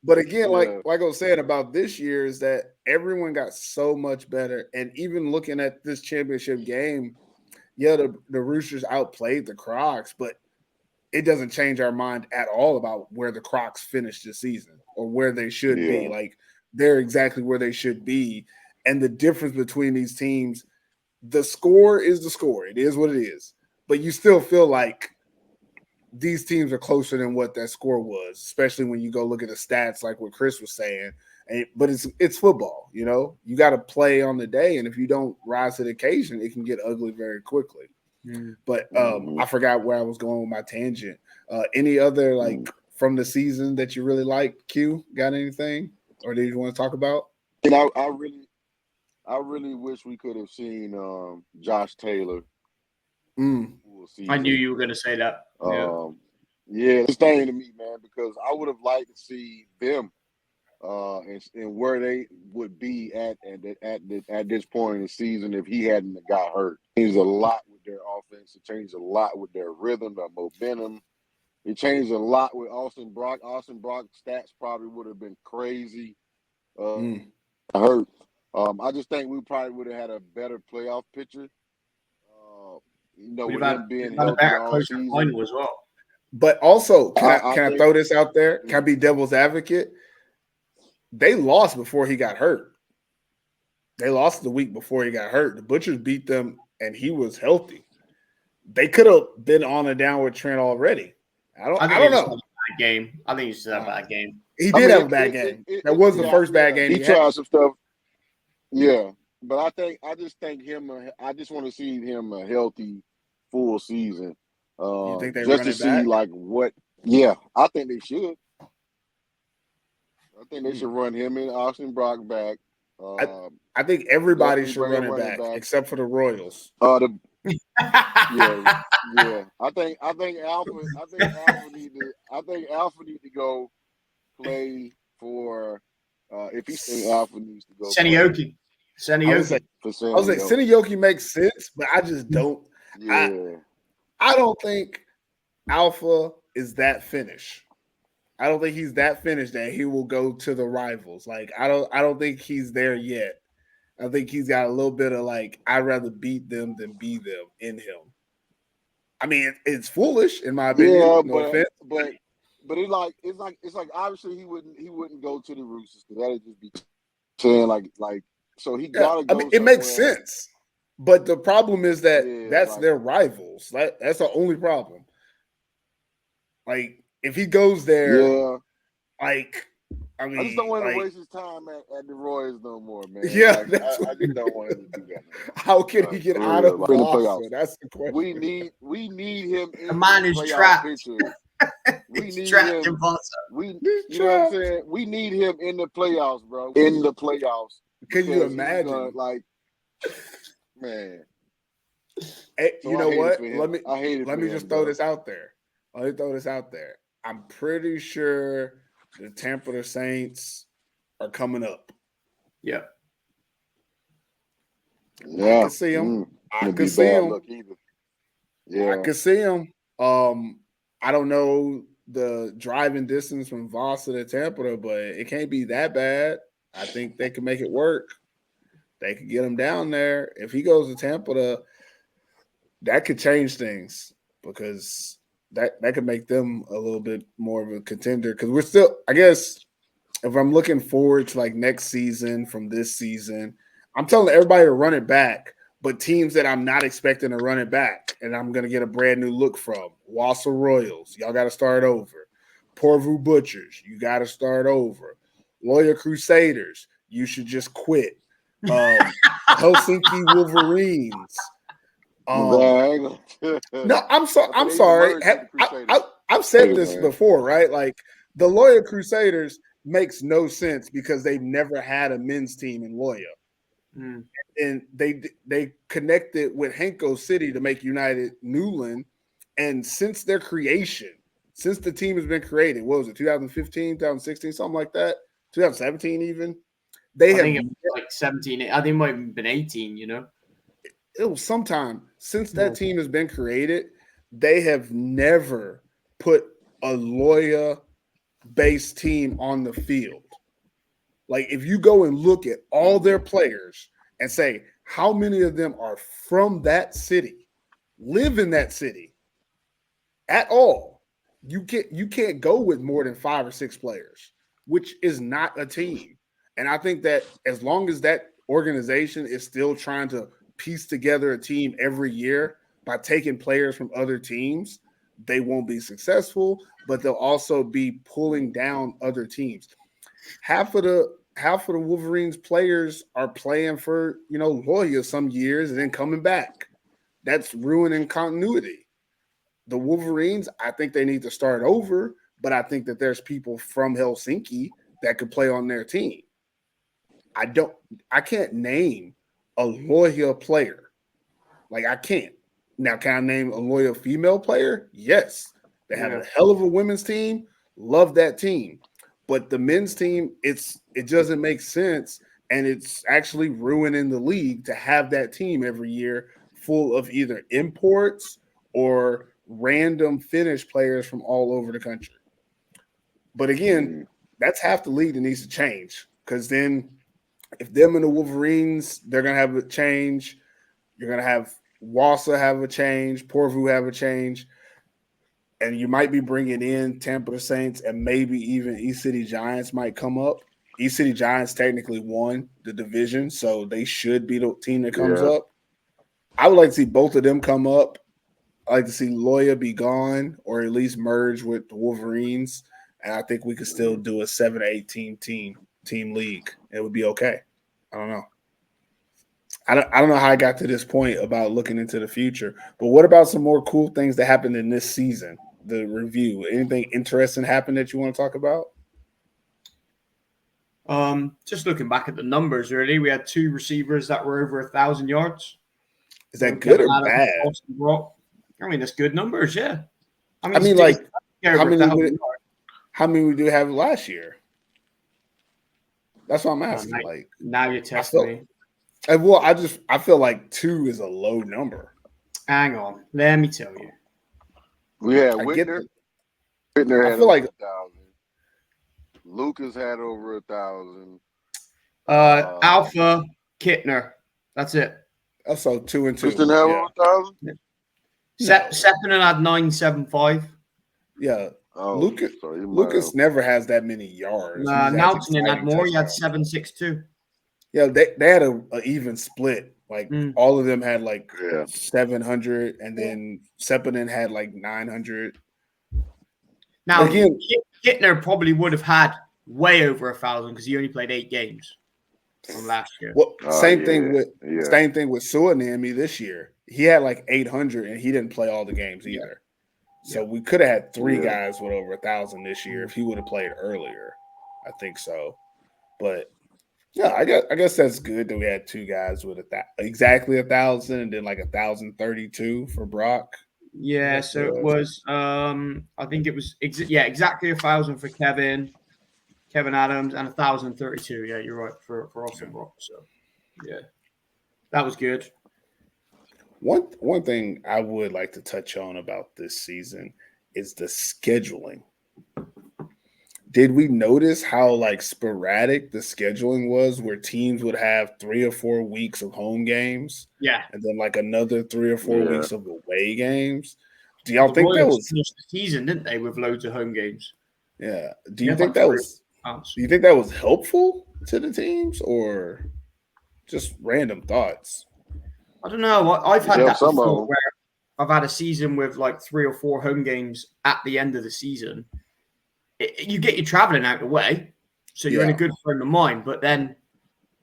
But again, like I was saying about this year, is that everyone got so much better. And even looking at this championship game, the Roosters outplayed the Crocs, but it doesn't change our mind at all about where the Crocs finished this season or where they should be. Like, they're exactly where they should be. And the difference between these teams, the score is the score. It is what it is. But you still feel like these teams are closer than what that score was, especially when you go look at the stats, like what Chris was saying. But it's football, you got to play on the day. And if you don't rise to the occasion, it can get ugly very quickly. But I forgot where I was going with my tangent. Any other from the season that you really liked? Q, got anything, or did you want to talk about? I really wish we could have seen Josh Taylor. I knew you were going to say that. It's staying to me, man, because I would have liked to see them and where they would be at this point in the season if he hadn't got hurt. It changed a lot with their offense. It changed a lot with their rhythm, their momentum. It changed a lot with Austin Brock. Austin Brock's stats probably would have been crazy. Hurt. I just think we probably would have had a better playoff picture. With him being healthy all season as well. But also, can I throw this out there? Can I be devil's advocate? They lost before he got hurt. They lost the week before he got hurt. The Butchers beat them, and he was healthy. They could have been on a downward trend already. I don't know. Bad game. I think he just had a bad game. He did have a bad game. That was the first bad game he tried some stuff. Yeah, but I just want to see him a healthy full season. You think they just run to it back? See like what? Yeah, I think they should. I think they should run him and Austin Brock back. I think everybody should run it back except for the Royals. Yeah. I think Alpha need to go play for. If he's saying Alpha needs to go. Senioki. I was like, Senioki makes sense, but I just don't. Yeah. I don't think Alpha is that finished. I don't think he's that finished that he will go to the rivals. Like, I don't think he's there yet. I think he's got a little bit of I'd rather beat them than be them in him. I mean, it's foolish in my opinion. Yeah, No offense. but it's like obviously he wouldn't go to the Roosters because that'd just be saying like so he Yeah, gotta I go mean, it makes somewhere. sense. But the problem is that Yeah, that's like their rivals. That's the only problem. Like, if he goes there, yeah. like, I I just don't mean, want him to like, waste his time at the Royals no more, man. yeah, Like that's I just don't want him to do that no more. how can he get For out real, of like in the Boston? playoffs. That's the We question. need him The in man the is playoff trapped. picture. We He's need trapped in him. Boston. He's You know what I'm trapped. saying? We need him in the playoffs, bro. In the playoffs Can you because he's imagine? gonna like, man. Hey, So you I know hate it what? for him. I hate it Let for me him, just throw bro. this out there. Let me throw this out there. I'm pretty sure the Tampa Saints are coming up. Yeah. I Yeah, can see them. I It'd can be see bad them. luck either. I Yeah, can see them. I don't know the driving distance from Voss to Tampa, but it can't be that bad. I think they can make it work. They could get him down there. If he goes to Tampa, that could change things because that could make them a little bit more of a contender. Because we're still, I guess, if I'm looking forward to like next season from this season, I'm telling everybody to run it back, but teams that I'm not expecting to run it back and I'm going to get a brand new look from Wausau Royals, y'all got to start over. Porvoo Butchers, you got to start over. Loyal Crusaders, you should just quit. Helsinki Wolverines. man. No, I'm so I think I'm they even sorry. merged with the Crusaders. I've said Hey, this man. before, right? Like the Loyal Crusaders makes no sense because they've never had a men's team in Loyal, and they connected with Henko City to make United Newland, and since their creation, since the team has been created, what was it, 2015, 2016, something like that, 2017 even, they I have think it was like 17. I think it might have been 18, you know? it was sometime since Yeah. that team has been created, they have never put a lawyer based team on the field. Like if you go and look at all their players and say how many of them are from that city, live in that city at all, you can't go with more than 5 or 6 players, which is not a team. And I think that as long as that organization is still trying to piece together a team every year by taking players from other teams, they won't be successful, but they'll also be pulling down other teams. Half of the Wolverines players are playing for, Loya some years and then coming back. That's ruining continuity. The Wolverines, I think they need to start over, but I think that there's people from Helsinki that could play on their team. I can't name a loyal player. Like I can't. Now, can I name a loyal female player? Yes. They have a hell of a women's team. Love that team. But the men's team, it doesn't make sense. And it's actually ruining the league to have that team every year full of either imports or random Finnish players from all over the country. But again, that's half the league that needs to change. Because then if them and the Wolverines, they're going to have a change. You're going to have Wausau have a change, Porvoo have a change, and you might be bringing in Tampa Saints and maybe even East City Giants might come up. East City Giants technically won the division, so they should be the team that comes up. I would like to see both of them come up. I like to see Loya be gone or at least merge with the Wolverines, and I think we could still do a 7 to 18 team league. It would be okay. I don't know. I don't know how I got to this point about looking into the future, but what about some more cool things that happened in this season? The review. Anything interesting happened that you want to talk about? Just looking back at the numbers, really, we had 2 receivers that were over 1,000 yards. Is that good or bad? I mean, that's good numbers, yeah. I mean like how many we do have last year? That's what I'm asking. Like now you're testing me. Well, I feel like 2 is a low number. Hang on, let me tell you. We had Whitner. Whitner had I feel like 1,000. Lucas had over 1,000. Alpha Kittner. That's it. So 2 and 2. Kristen had over 1,000. Seppinen had 975. Yeah. Oh, Lucas so he might Lucas have. never has that many yards. He just has Nautinen had exciting more. He had touchdowns. 762. Yeah, they had a even split. Like all of them had like Yeah. 700, and then Seppinen had like 900. Now, Again, Hittner probably would have had way over 1,000 because he only played 8 games from last year. well, Oh, same thing with yeah. Suonami this year. He had like 800, and he didn't play all the games either. So we could have had 3 guys with over 1,000 this year if he would have played earlier. I think so, but yeah, I guess that's good that we had 2 guys with exactly 1,000, and then like 1,032 for Brock. Yeah, so it was. I think it was. Exactly 1,000 for Kevin Adams, and 1,032. Yeah, you're right for Austin Brock. So yeah, that was good. One thing I would like to touch on about this season is the scheduling. Did we notice how like sporadic the scheduling was, where teams would have 3 or 4 weeks of home games, Yeah, and then like another 3 or 4 weeks of away games? Do the y'all think that Royals was finished the season, didn't they, with loads of home games? yeah? Do They you had think like that 3 was rounds. do you think that was helpful to the teams, or just random thoughts? I don't know. I've had Yeah, that some of before them. where I've had a season with like 3 or 4 home games at the end of the season. You get your traveling out of the way, so you're in a good frame of mind. But then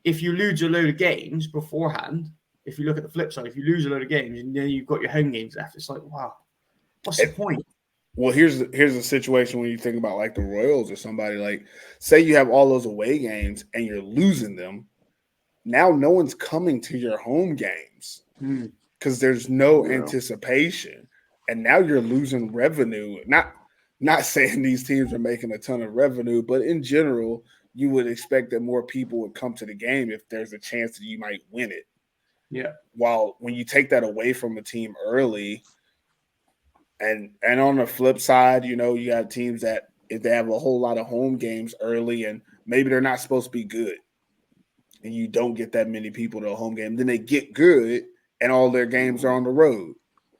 if you lose a load of games beforehand, if you look at the flip side, if you lose a load of games and then you've got your home games left, it's like, wow, what's the point? Well, here's a situation when you think about like the Royals or somebody, like say you have all those away games and you're losing them. Now no one's coming to your home games because there's no anticipation, and now you're losing revenue. Not saying these teams are making a ton of revenue, but in general, you would expect that more people would come to the game if there's a chance that you might win it. Yeah. While when you take that away from a team early, and on the flip side, you got teams that if they have a whole lot of home games early and maybe they're not supposed to be good, and you don't get that many people to a home game, then they get good and all their games are on the road.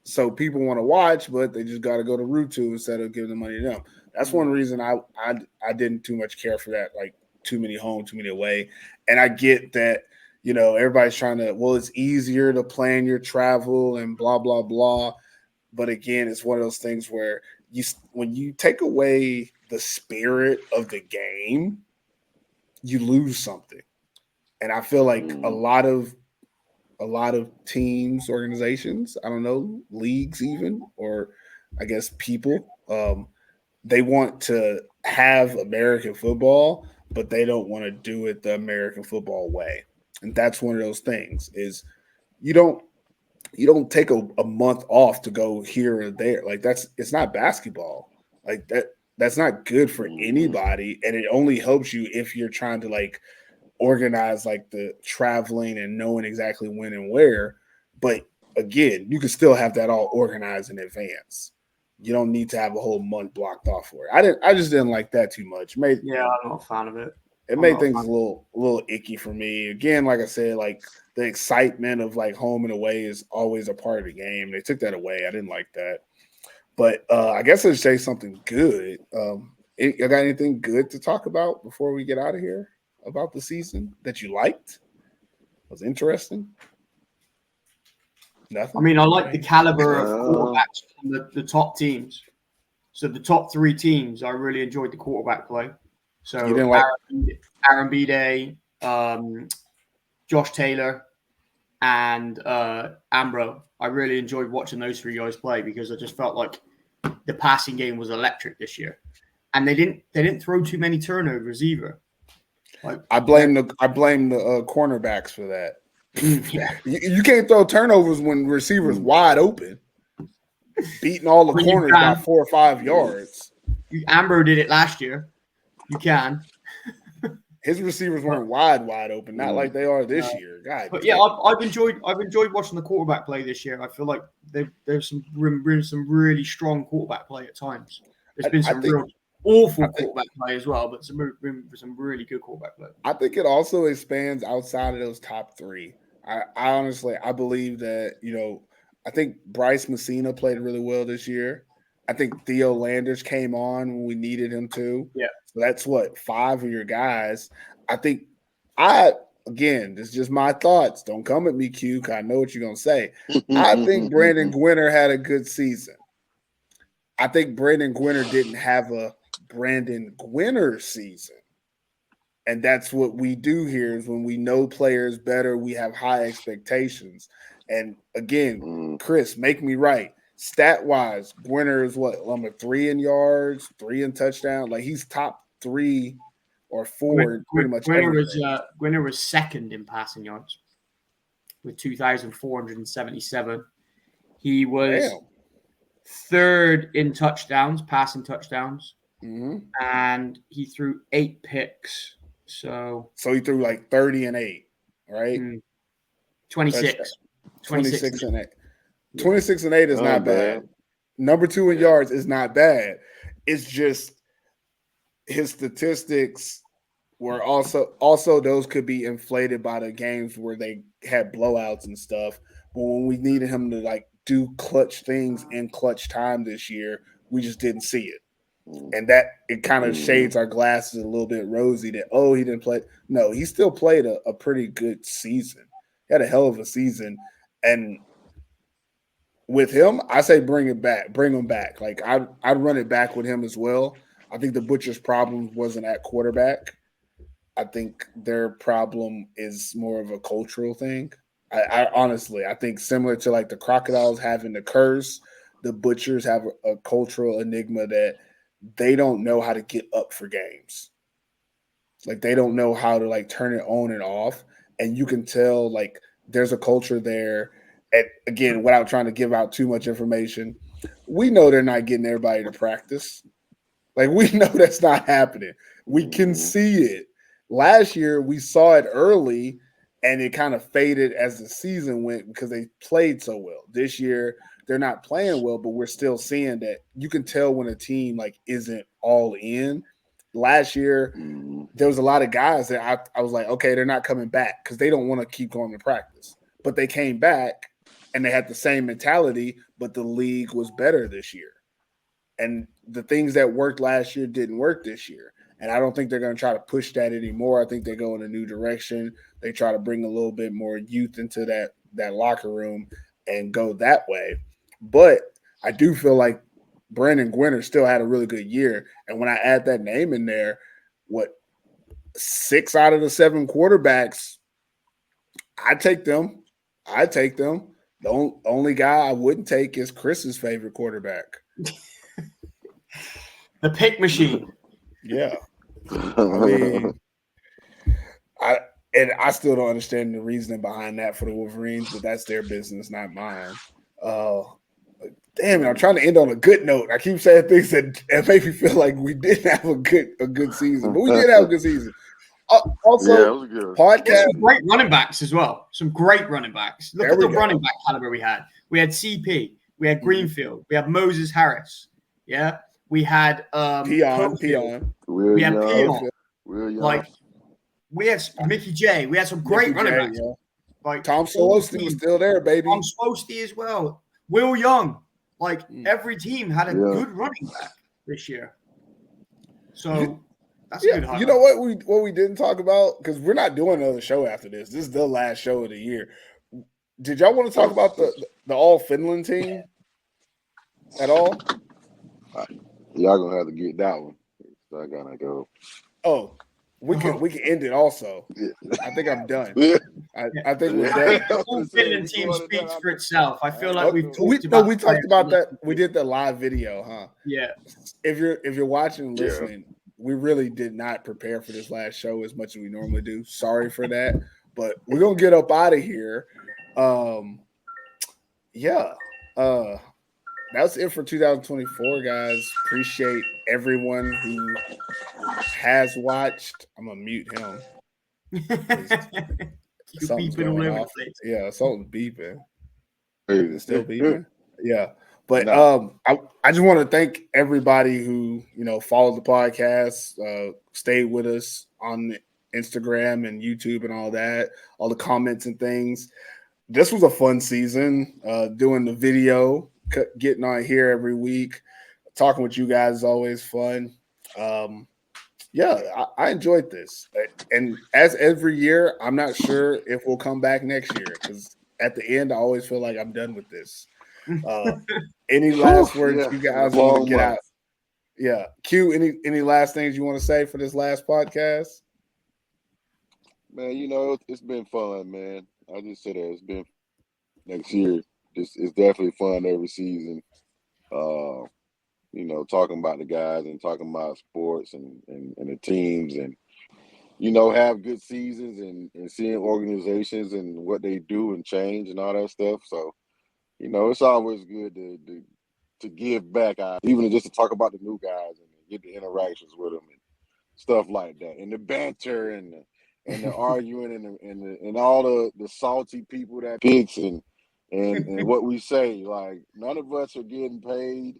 So people want to watch, but they just got to go to Route 2 instead of giving the money to them. That's one reason I didn't too much care for that, like too many home, too many away. And I get that, everybody's trying to, well, it's easier to plan your travel and blah, blah, blah. But again, it's one of those things where when you take away the spirit of the game, you lose something. And I feel like a lot of teams, organizations, I don't know, leagues even, or I guess people, they want to have American football, but they don't want to do it the American football way. And that's one of those things is you don't take a month off to go here or there. Like it's not basketball. Like that's not good for anybody. And it only helps you if you're trying to like organize like the traveling and knowing exactly when and where. But again, you can still have that all organized in advance. You don't need to have a whole month blocked off for it. I just didn't like that too much. I'm not a fan of it. It made things a little icky for me. Again, like I said, like the excitement of like home and away is always a part of the game. They took that away. I didn't like that. But I guess I'd say something good. I got anything good to talk about before we get out of here about the season that you liked? Was interesting? Nothing? I mean, I like the caliber of quarterbacks from the top teams. So the top 3 teams, I really enjoyed the quarterback play. So you didn't like Aaron Bide, Josh Taylor, and Ambro. I really enjoyed watching those 3 guys play because I just felt like the passing game was electric this year, and they didn't throw too many turnovers either. Like I blame the cornerbacks for that. Yeah. You can't throw turnovers when receivers wide open, beating all the corners by 4 or 5 yards. Ambro did it last year. You can. His receivers weren't wide open, not like they are this year. God, but yeah, I've enjoyed watching the quarterback play this year. I feel like there's some really strong quarterback play at times. There's been some real awful quarterback play as well, but some really good quarterback play. I think it also expands outside of those top 3. I honestly believe that I think Bryce Messina played really well this year. I think Theo Landers came on when we needed him to. Yeah. So that's 5 of your guys. I think again, this is just my thoughts. Don't come at me, Q, because I know what you're gonna say. I think Brandon Gwinner had a good season. I think Brandon Gwinner didn't have a Brandon Gwinner season. And that's what we do here is when we know players better, we have high expectations. And again, Chris, make me right. Stat-wise, Gwinner is number 3 in yards, 3 in touchdown. Like he's top 3 or 4 in pretty much everything. Gwinner was second in passing yards with 2,477. He was third in touchdowns, passing touchdowns, and he threw 8 picks. So he threw like 30 and 8, right? 26. 26 and 8. 26 and 8 is not bad. Number 2 in yards is not bad. It's just his statistics were also those could be inflated by the games where they had blowouts and stuff. But when we needed him to like do clutch things in clutch time this year, we just didn't see it. And that it kind of shades our glasses a little bit rosy that, he didn't play. No, he still played a pretty good season. He had a hell of a season. And with him, I say bring him back. Like I'd run it back with him as well. I think the Butchers' problem wasn't at quarterback. I think their problem is more of a cultural thing. I honestly, I think similar to like the Crocodiles having the curse, the Butchers have a cultural enigma that they don't know how to get up for games. Like they don't know how to like turn it on and off. And you can tell like there's a culture there. And again, without trying to give out too much information, we know they're not getting everybody to practice. Like we know that's not happening. We can see it. Last year, we saw it early and it kind of faded as the season went because they played so well. This year, they're not playing well, but we're still seeing that you can tell when a team like isn't all in. Last year, there was a lot of guys that I was like, okay, they're not coming back because they don't want to keep going to practice. But they came back and they had the same mentality, but the league was better this year. And the things that worked last year didn't work this year. And I don't think they're going to try to push that anymore. I think they go in a new direction. They try to bring a little bit more youth into that locker room and go that way. But I do feel like Brandon Gwinner still had a really good year. And when I add that name in there, 6 out of the 7 quarterbacks, I take them. The only guy I wouldn't take is Chris's favorite quarterback. The pick machine. Yeah. I mean, I still don't understand the reasoning behind that for the Wolverines, but that's their business, not mine. Damn it, I'm trying to end on a good note. I keep saying things that make me feel like we didn't have a good season, but we did have a good season. Also, yeah, it was good. Podcast. Some great running backs as well. Some great running backs. Look at the running back caliber we had. We had CP. We had Greenfield. We had Moses Harris. Yeah. We had Peon. We had Peon. Like we had Mickey J. We had some great running backs. Yeah. Like Tom Solosty was still there, baby. Tom Solosty as well. Will Young. Like every team had a good running back this year. So that's a good highlight. You know what we didn't talk about? Because we're not doing another show after this. This is the last show of the year. Did y'all want to talk about the all Finland team at all? Y'all gonna have to get that one. So I gotta go. Oh, we can end it also. Yeah. I think I'm done. I think we're done. The whole Finland team speaks for itself. I feel like we talked about that. We did the live video, huh? Yeah. If you're watching and listening, we really did not prepare for this last show as much as we normally do. Sorry for that, but we're gonna get up out of here. That's it for 2024, guys. Appreciate everyone who has watched. I'm gonna mute him. Something's going off. Yeah, something's beeping. Is it still beeping? Yeah. But I just want to thank everybody who followed the podcast, stayed with us on Instagram and YouTube and all that, all the comments and things. this was a fun season. Doing the video, getting on here every week, talking with you guys is always fun. Yeah, I enjoyed this. And as every year, I'm not sure if we'll come back next year because at the end, I always feel like I'm done with this. Any last words you guys want to get out? Yeah. Q, any last things you want to say for this last podcast? Man, it's been fun, man. I just said that it's been next year. It's definitely fun every season. Talking about the guys and talking about sports and the teams and, have good seasons and seeing organizations and what they do and change and all that stuff. So, it's always good to give back, even just to talk about the new guys and get the interactions with them and stuff like that. And the banter and the arguing and all the salty people that picks and what we say. Like, none of us are getting paid.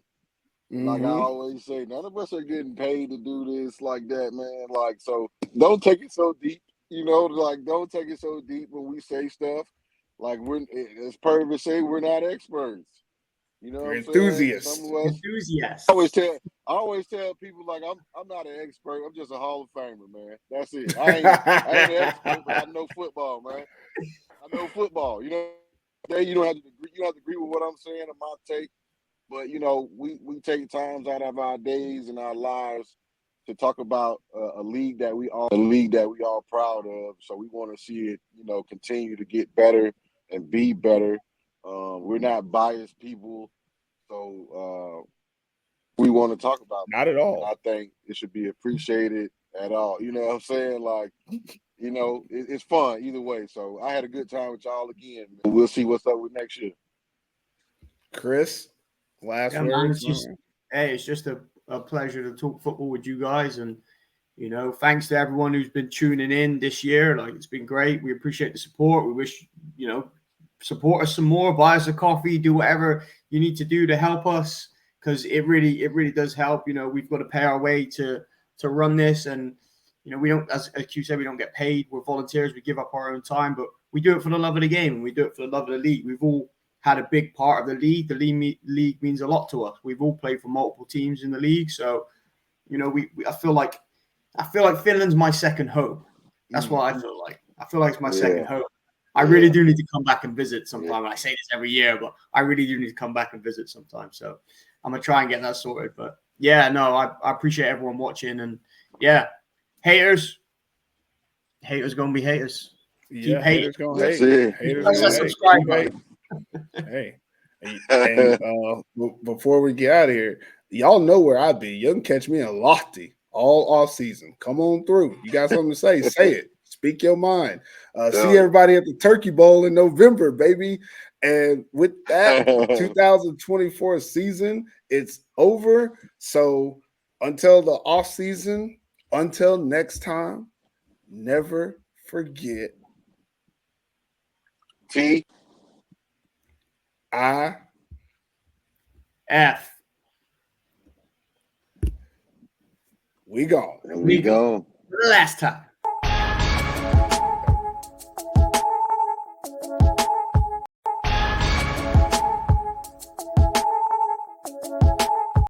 Like I always say, none of us are getting paid to do this like that, man. Like, so don't take it so deep, don't take it so deep when we say stuff. Like, as Purvis say, we're not experts. You know what I'm saying? Some of us Enthusiasts. I always tell people, like, I'm not an expert. I'm just a Hall of Famer, man. That's it. I ain't an expert, but I know football, man. I know football. You don't have to agree. You don't have to agree with what I'm saying or my take. But we take times out of our days and our lives to talk about a league that we all proud of. So we want to see it, continue to get better and be better. We're not biased people, so we want to talk about not at all. I think it should be appreciated at all. You know what I'm saying? Like, it's fun either way. So I had a good time with y'all again. We'll see what's up with next year. Chris, last words. It's just a pleasure to talk football with you guys, and thanks to everyone who's been tuning in this year. Like, it's been great. We appreciate the support. We wish support us some more, buy us a coffee, do whatever you need to do to help us, because it really does help. We've got to pay our way to run this, and we don't, as Q said, we don't get paid. We're volunteers. We give up our own time, but we do it for the love of the game, and we do it for the love of the league. We've all had a big part of the league. The league means a lot to us. We've all played for multiple teams in the league, so I feel like Finland's my second home. That's what I feel like. I feel like it's my second home. I really do need to come back and visit sometime. I say this every year, but I really do need to come back and visit sometime. So I'm gonna try and get that sorted. But I appreciate everyone watching, and haters gonna be haters. Keep hating. Haters gonna hate. Haters subscribe, hate. Hey. And before we get out of here, y'all know where I be. You can catch me in Lahti all off season. Come on through. You got something to say? Say it. Speak your mind. See everybody at the Turkey Bowl in November, baby. And with that, 2024 season, it's over. So until the off season, until next time, never forget. T I F. We gone. We go. For the last time.